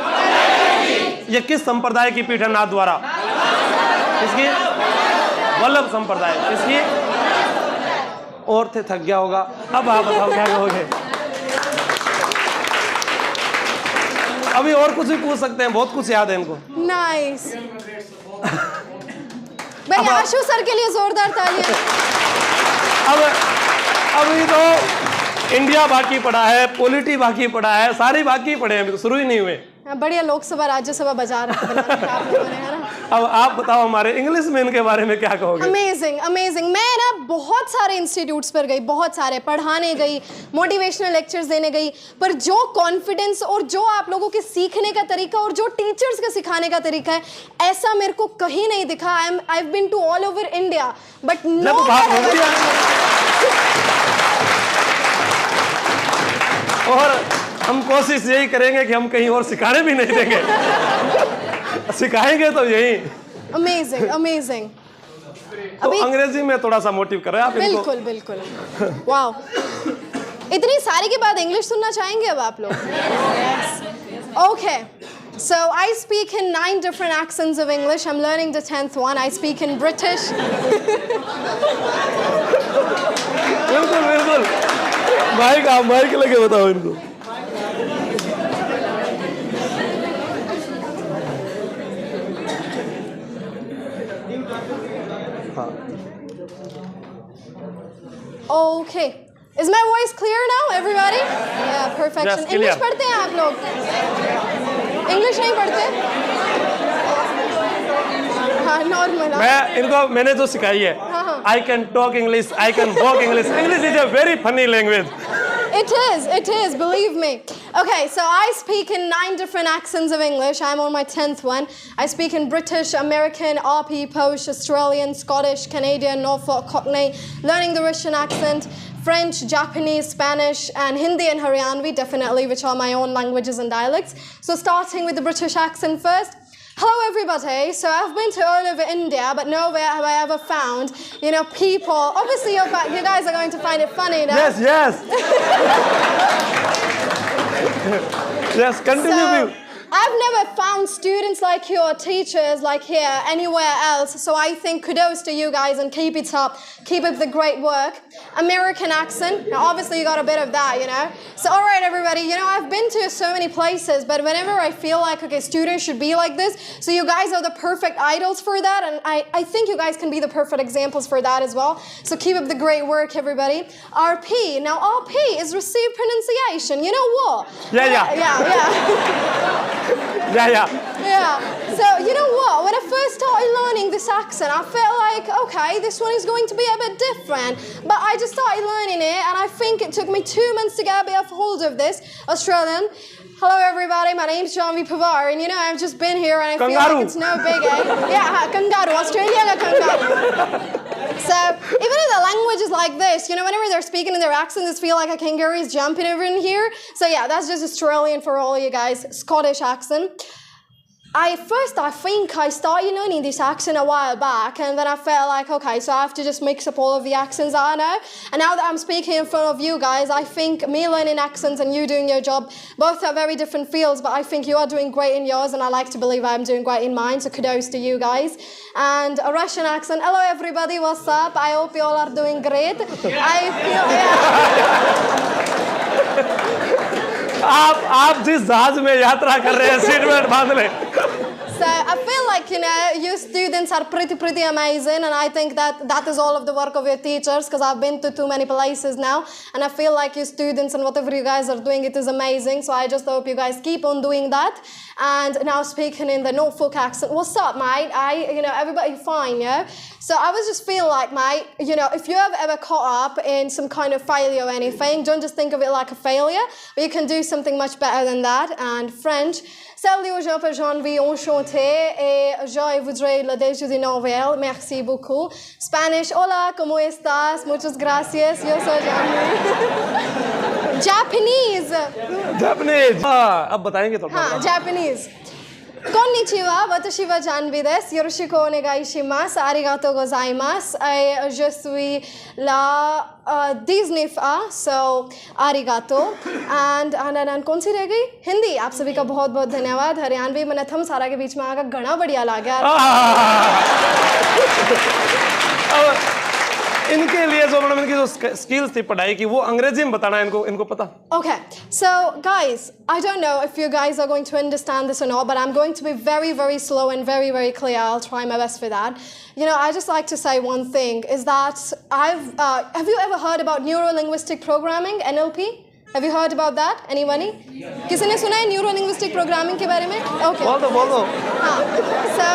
ये किस संप्रदाय की पीठ है नाथ द्वारा, किसकी, वल्लभ संप्रदाय, किसकी, और थे थक गया होगा। अब आप बताओ क्या कहोगे। अभी और कुछ भी पूछ सकते हैं, बहुत कुछ याद है इनको। नाइस। भाई आशु सर के लिए जोरदार तालियां। अब अभी तो इंडिया बाकी पड़ा है, पॉलिटी बाकी पड़ा है, सारी बाकी पड़े हैं, अभी तो शुरू ही नहीं हुए। बढ़िया लोकसभा राज्यसभा बजा रहे आप लोगों ने, है ना। अब आप बताओ हमारे इंग्लिश में इनके बारे में क्या कहोगे। Amazing amazing. मैं ना बहुत सारे इंस्टीट्यूट्स पर गई, बहुत सारे पढ़ाने गई, मोटिवेशनल लेक्चर्स देने गई, पर जो कॉन्फिडेंस और जो आप लोगों के सीखने का तरीका और जो टीचर्स का सिखाने का तरीका है, ऐसा मेरे को कहीं नहीं दिखा। I have been to all over India but no. और हम कोशिश यही करेंगे कि हम कहीं और सिखाने भी नहीं देंगे, सिखाएंगे तो यही। Amazing amazing. तो अंग्रेजी में थोड़ा सा मोटिव कर रहे हैं आप इनको। बिल्कुल बिल्कुल। वाओ, इतनी सारी के बाद इंग्लिश सुनना चाहेंगे अब आप लोग। Okay, so I speak in 9 different accents of English. I'm learning the 10th one. I speak in British. बिल्कुल बिल्कुल। माइक लेके बताओ इनको। Okay. Is my voice clear now, everybody? Yeah, perfection. Yes, English clear. पढ़ते हैं आप लोग? English नहीं पढ़ते? हाँ, normal। मैंने जो सिखाई है, I can talk English, I can walk English. English is a very funny language. It is, believe me. Okay, so I speak in 9 different accents of English. I'm on my 10th one. I speak in British, American, RP, Polish, Australian, Scottish, Canadian, Norfolk, Cockney, learning the Russian accent, French, Japanese, Spanish, and Hindi and Haryanvi, definitely, which are my own languages and dialects. So starting with the British accent first. Hello everybody, so I've been to all over India, but nowhere have I ever found, people, obviously you guys are going to find it funny now. Yes. Yes, continue. So, I've never found students like you or teachers like here anywhere else, so I think kudos to you guys and keep it up. Keep up the great work. American accent, now obviously you got a bit of that, So alright everybody, I've been to so many places, but whenever I feel like, okay, students should be like this, so you guys are the perfect idols for that, and I think you guys can be the perfect examples for that as well. So keep up the great work everybody. RP, now RP is received pronunciation, you know what? Yeah. So, you know what? When I first started learning this accent, I felt like, okay, this one is going to be a bit different. But I just started learning it, and I think it took me 2 months to get a bit of hold of this. Australian. Hello, everybody. My name's Janvi Pawar, and I've just been here, and I feel like it's no biggie. Yeah, kangaroo. Australia ka kangaroo. So, even if the language is like this, whenever they're speaking in their accent, just feel like a kangaroo is jumping over in here. So, yeah, that's just Australian for all you guys. Scottish accent. I think I started learning this accent a while back, and then I felt like, okay, so I have to just mix up all of the accents I know. And now that I'm speaking in front of you guys, I think me learning accents and you doing your job, both are very different fields, but I think you are doing great in yours, and I like to believe I'm doing great in mine, so kudos to you guys. And a Russian accent. Hello, everybody, what's up? I hope you all are doing great. आप जिस जहाज में यात्रा कर रहे हैं सीट बेल्ट बांध ले। So I feel like, you know, you students are pretty amazing, and I think that is all of the work of your teachers, because I've been to too many places now, and I feel like you students and whatever you guys are doing, it is amazing. So I just hope you guys keep on doing that. And now speaking in the Norfolk accent, what's up, mate? Everybody fine, yeah? So I was just feeling like, mate, you know, if you have ever caught up in some kind of failure or anything, don't just think of it like a failure, but you can do something much better than that. And French, salut aux gens que j'envie enchanté, et je voudrais le déjeuner de Noël, merci beaucoup. Spanish, hola, ¿cómo estás? Muchas gracias, yo soy Janvi. Japanese. हाँ, अब बताएंगे थोड़ा. हाँ, Japanese. Konnichiwa, watashi wa Janvi desu. Yoroshiku onegai shimasu. Arigatou gozaimasu. Je suis la Disney fa, so arigato. And कौन सी रह गई? हिंदी. आप सभी का बहुत बहुत धन्यवाद. हरियाणवी मैंने थम सारा के बीच में आकर घना बढ़िया लगा. इनके लिए जो मैडम इनकी जो स्किल्स थी पढ़ाई की वो अंग्रेजी में बताना इनको पता. Okay, so guys, I don't know if you guys are going to understand this or not, but I'm going to be very slow and very clear. I'll try my best for that. You know, I just like to say one thing is that have you ever heard about neuro-linguistic programming, NLP? Have you heard about that? Anybody? किसी ने सुना है neuro-linguistic programming के बारे में? Okay. बोल दो. So,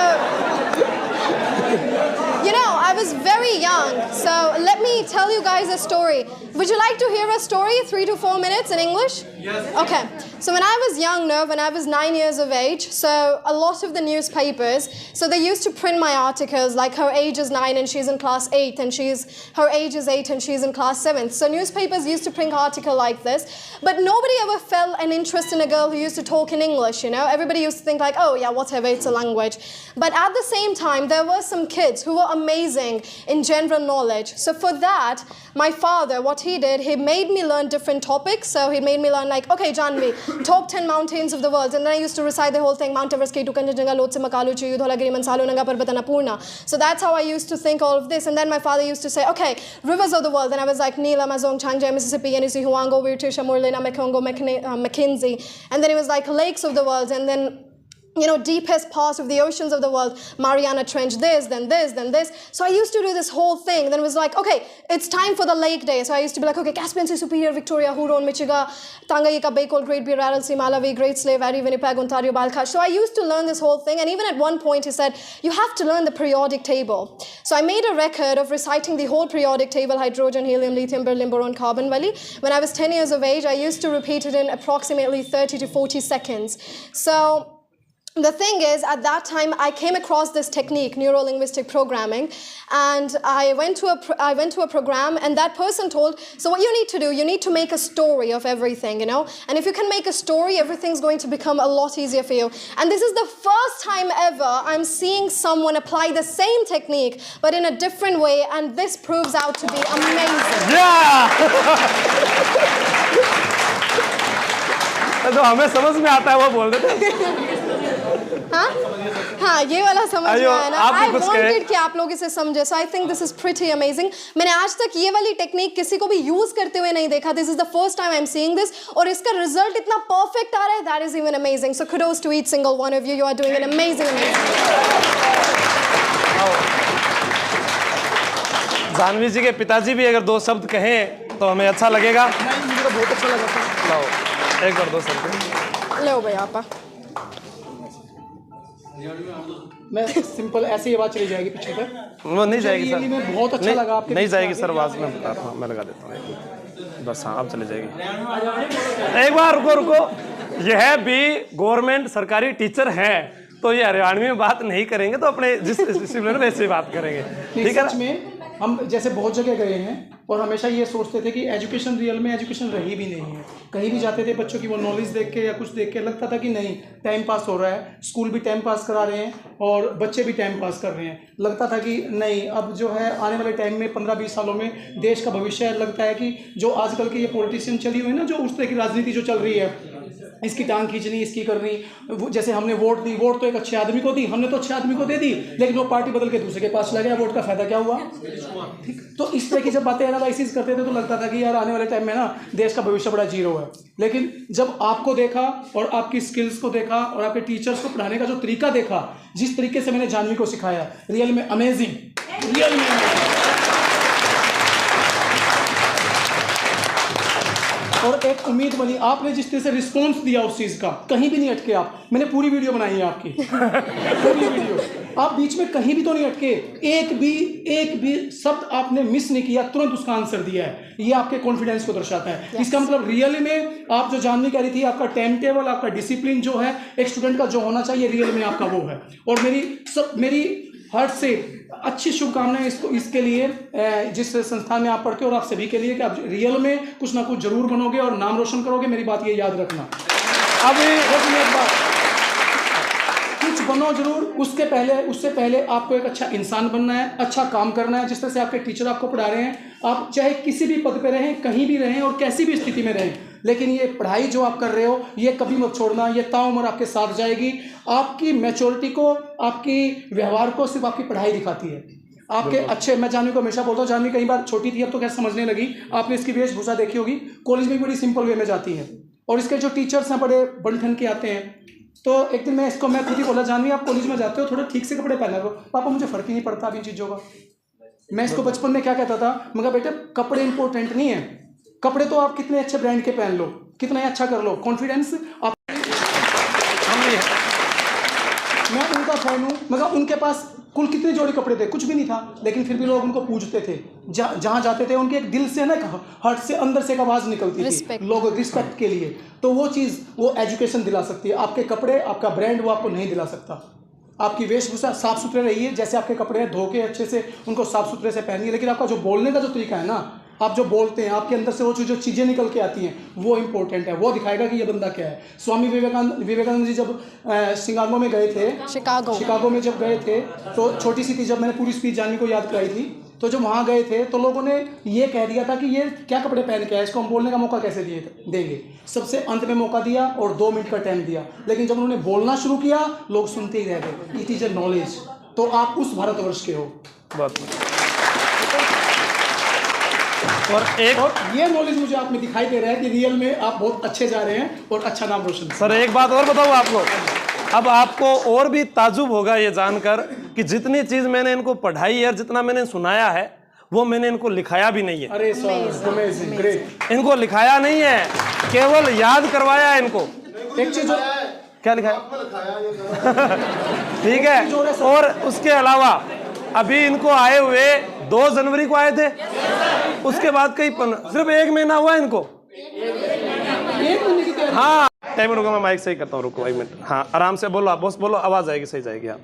you know, I was very young, so let me tell you guys a story. Would you like to hear a story, 3 to 4 minutes in English? Yes. Okay, so when I was young, when I was 9 years of age, so a lot of the newspapers, so they used to print my articles, like her age is 9 and she's in class 8, and her age is 8 and she's in class 7. So newspapers used to print an article like this, but nobody ever felt an interest in a girl who used to talk in English, you know? Everybody used to think like, oh yeah, whatever, it's a language. But at the same time, there were some kids who were amazing in general knowledge. So for that, my father, what he did, he made me learn different topics. So he made me learn like, okay, Janvi, top 10 mountains of the world. And then I used to recite the whole thing, Mount Everest, K2, Kanchenjunga, Lhotse, Makalu, Chiyu, Dholagiri, Mansalo, Nanga, Parbat, Annapurna. So that's how I used to think all of this. And then my father used to say, okay, rivers of the world. And I was like, Nile, Amazon, Changchun, Mississippi, Yenisei, Huanggo, Virtu, Shamorlina, Mekong, Mackenzie. And then it was like lakes of the world. And then, you know, deepest parts of the oceans of the world, Mariana Trench, this, then this, then this. So I used to do this whole thing. Then it was like, okay, it's time for the lake day. So I used to be like, okay, Caspian Sea, Superior, Victoria, Huron, Michigan, Tanganyika, Bay Cold, Great Bear, Aral Sea, Malawi, Great Slave, Erie, Winnipeg, Ontario, Balkhash. So I used to learn this whole thing. And even at one point he said, you have to learn the periodic table. So I made a record of reciting the whole periodic table, hydrogen, helium, lithium, beryllium, boron, carbon, valley. When I was 10 years of age, I used to repeat it in approximately 30 to 40 seconds. So the thing is, at that time, I came across this technique, neuro-linguistic programming, and I went to a program, and that person told, so what you need to do, you need to make a story of everything, you know? And if you can make a story, everything's going to become a lot easier for you. And this is the first time ever I'm seeing someone apply the same technique, but in a different way, and this proves out to be amazing. Yeah! जो हमें समझ में आता है वो बोल देते हाँ ये वाला समझ में आया ना I wanted कि आप लोग इसे समझे so I think this is pretty amazing मैंने आज तक ये वाली टेक्निक किसी को भी यूज करते हुए नहीं देखा this is the first time I'm seeing this और इसका रिजल्ट इतना परफेक्ट आ रहा है that is even amazing so kudos to each single one of you are doing an amazing Janvi जी के पिताजी भी अगर दो शब्द कहें तो हमें अच्छा लगेगा मुझे तो बहुत अच्छा लगा था एक और दो शब्द लो भैया आपा मैं सिंपल ऐसे ही आवाज चली जाएगी पीछे पे वो नहीं जाएगी सर में बहुत अच्छा लगा आपके नहीं जाएगी सर आवाज में बताता हूँ मैं लगा देता हूँ बस हाँ अब चली जाएगी एक बार रुको यह भी गवर्नमेंट सरकारी टीचर है तो ये हरियाणवी में बात नहीं करेंगे तो अपने जिस डिसिप्लिन में वैसे बात करेंगे ठीक है में हम जैसे बहुत जगह गए हैं और हमेशा ये सोचते थे कि एजुकेशन रियल में एजुकेशन रही भी नहीं है कहीं भी जाते थे बच्चों की वो नॉलेज देख के या कुछ देख के लगता था कि नहीं टाइम पास हो रहा है स्कूल भी टाइम पास करा रहे हैं और बच्चे भी टाइम पास कर रहे हैं लगता था कि नहीं अब जो है आने वाले टाइम में 15-20 सालों में देश का भविष्य लगता है कि जो आजकल के ये पॉलिटिशियन चली हुई है ना जो उस तरह की राजनीति जो चल रही है इसकी टांग खींचनी, इसकी करनी। जैसे हमने वोट दी, वोट तो एक अच्छे आदमी को दी, हमने तो अच्छे आदमी को दे दी, लेकिन वो पार्टी बदल के दूसरे के पास चला गया, वोट का फायदा क्या हुआ? ठीक, तो इस तरह की जब बातें एनालिसिस करते थे तो लगता था कि यार आने वाले टाइम में ना देश का भविष्य बड़ा जीरो है। लेकिन जब आपको देखा और आपकी स्किल्स को देखा और आपके टीचर्स को पढ़ाने का जो तरीका देखा, जिस तरीके से मैंने जानवी को सिखाया, रियल में अमेजिंग, रियल में और एक उम्मीद बनी। आपने जिस तरह से रिस्पॉन्स दिया उस चीज़ का, कहीं भी नहीं अटके आप। मैंने पूरी वीडियो बनाई है आपकी पूरी वीडियो, आप बीच में कहीं भी तो नहीं अटके, एक भी शब्द आपने मिस नहीं किया, तुरंत उसका आंसर दिया है। ये आपके कॉन्फिडेंस को दर्शाता है। इसका मतलब रियल में आप जो जानवी कह रही थी, आपका टाइम टेबल, आपका डिसिप्लिन जो है एक स्टूडेंट का जो होना चाहिए, रियल में आपका वो है। और मेरी हार्ट से अच्छी शुभकामनाएं इसके लिए, जिस संस्थान में आप पढ़ते हो और आप सभी के लिए, कि आप रियल में कुछ ना कुछ जरूर बनोगे और नाम रोशन करोगे। मेरी बात ये याद रखना। अभी एक बात, कुछ बनो जरूर, उससे पहले आपको एक अच्छा इंसान बनना है, अच्छा काम करना है। जिस तरह से आपके टीचर आपको पढ़ा रहे हैं, आप चाहे किसी भी पद पे रहें, कहीं भी रहें और कैसी भी स्थिति में रहें, लेकिन ये पढ़ाई जो आप कर रहे हो ये कभी मत छोड़ना। ये ताउम्र आपके साथ जाएगी। आपकी मैच्योरिटी को, आपकी व्यवहार को सिर्फ आपकी पढ़ाई दिखाती है। आपके अच्छे, मैं जानवी को हमेशा बोलता हूँ, जानवी कई बार छोटी थी, अब तो क्या समझने लगी। आपने इसकी वेशभूषा देखी होगी, कॉलेज में बड़ी सिंपल वे में जाती है और इसके जो टीचर्स हैं बड़े बन के आते हैं। तो एक दिन मैं खुद ही बोला, जानवी आप कॉलेज में जाते हो, थोड़ा ठीक से कपड़े पहना करो। पापा मुझे फर्क ही नहीं पड़ता इन चीज़ों का। मैं इसको बचपन में क्या कहता था, मगर बेटे कपड़े इंपॉर्टेंट नहीं है, कपड़े तो आप कितने अच्छे ब्रांड के पहन लो, कितना ही अच्छा कर लो, कॉन्फिडेंस आप। मैं उनका फैन हूँ, मगर उनके पास कुल कितने जोड़ी कपड़े थे, कुछ भी नहीं था, लेकिन फिर भी लोग उनको पूजते थे। जहाँ जाते थे उनके एक दिल से ना, हार्ट से, अंदर से एक आवाज़ निकलती थी, लोग रिस्पेक्ट के लिए। तो वो चीज़ वो एजुकेशन दिला सकती है। आपके कपड़े, आपका ब्रांड वो आपको नहीं दिला सकता। आपकी वेशभूषा साफ सुथरे रहिए, जैसे आपके कपड़े हैं, धो के अच्छे से उनको साफ सुथरे से पहनिए। लेकिन आपका जो बोलने का जो तरीका है ना, आप जो बोलते हैं, आपके अंदर से वो जो चीज़ें निकल के आती हैं, वो इंपॉर्टेंट है। वो दिखाएगा कि ये बंदा क्या है। स्वामी विवेकानंद जी जब शिकागो में गए थे, शिकागो में जब गए थे, तो छोटी सी थी, जब मैंने पूरी स्पीच जानवी को याद कराई थी, तो जब वहाँ गए थे तो लोगों ने ये कह दिया था कि ये क्या कपड़े पहन के आया, इसको हम बोलने का मौका कैसे देंगे। सबसे अंत में मौका दिया और 2 मिनट का टाइम दिया, लेकिन जब उन्होंने बोलना शुरू किया, लोग सुनते ही रह गए। It is a knowledge. तो आप उस भारतवर्ष के हो। और ये नॉलेज मुझे आप में दिखाई दे रहा है कि रियल में आप बहुत अच्छे जा रहे हैं और अच्छा नाम रोशन। सर एक बात और बताऊँ आपको, अब आपको और भी ताजुब होगा ये जानकर कि जितनी चीज मैंने इनको पढ़ाई है और जितना मैंने सुनाया है, वो मैंने इनको लिखाया भी नहीं है। अरे अमेजिंग, ग्रेट। इनको लिखाया नहीं है, केवल याद करवाया है इनको। एक चीज क्या लिखाया? ठीक है। और उसके अलावा अभी इनको आए हुए 2 जनवरी को आए थे, उसके बाद सिर्फ 1 महीना हुआ इनको। हाँ, टाइम रुको, मैं माइक सही करता हूँ, रुको 1 मिनट। हाँ, आराम से बोलो आप, बॉस बोलो, आवाज आएगी, सही जाएगी। आप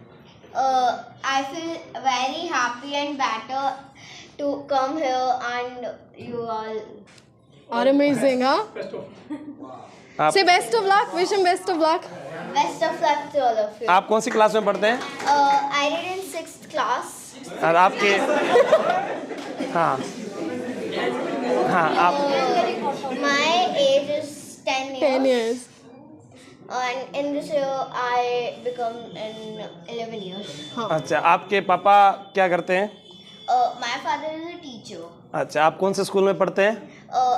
I feel very happy and better to come here and you all are amazing, huh? Say best of luck, wish him best of luck. best of luck to all of you. आप कौन सी क्लास में पढ़ते हैं? I read in 6th class. और आपके हाँ आप My age is 10 years. 10 years. And in this year I become in 11 years. अच्छा, आपके पापा क्या करते हैं? My father is a teacher. अच्छा, आप कौन से स्कूल में पढ़ते हैं?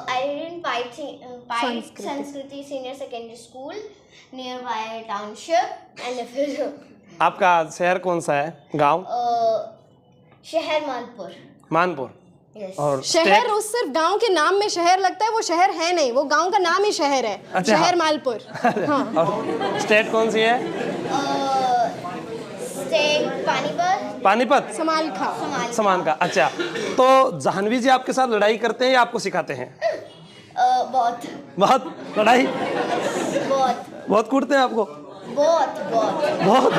I read in Pite Sanskriti Senior Secondary School nearby township and आपका शहर कौन सा है? गांव? शहर मानपुर. मानपुर। Yes. और शहर उस सिर्फ गांव के नाम में शहर लगता है, वो शहर है नहीं, वो गांव का नाम ही शहर है। अच्छा, शहर मालपुर। हाँ। और स्टेट कौन सी है? स्टेट पानीपत। पानीपत। समान का। अच्छा, तो जानवी जी आपके साथ लड़ाई करते हैं या आपको सिखाते हैं? बहुत लड़ाई, बहुत कूटते हैं आपको? बहुत।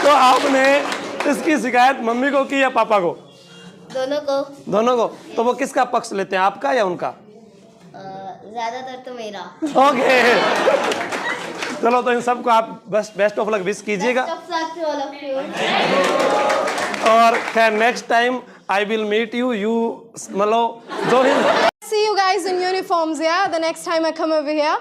तो आपने इसकी शिकायत मम्मी को की या पापा को? दोनों को। तो वो किसका पक्ष लेते हैं, आपका या उनका? ज्यादातर तो मेरा। ओके। चलो, तो इन सबको आप बस बेस्ट ऑफ लक विश कीजिएगा। और खैर next time I will meet you मतलब जो See you guys in uniforms, yeah? The next time I come over here.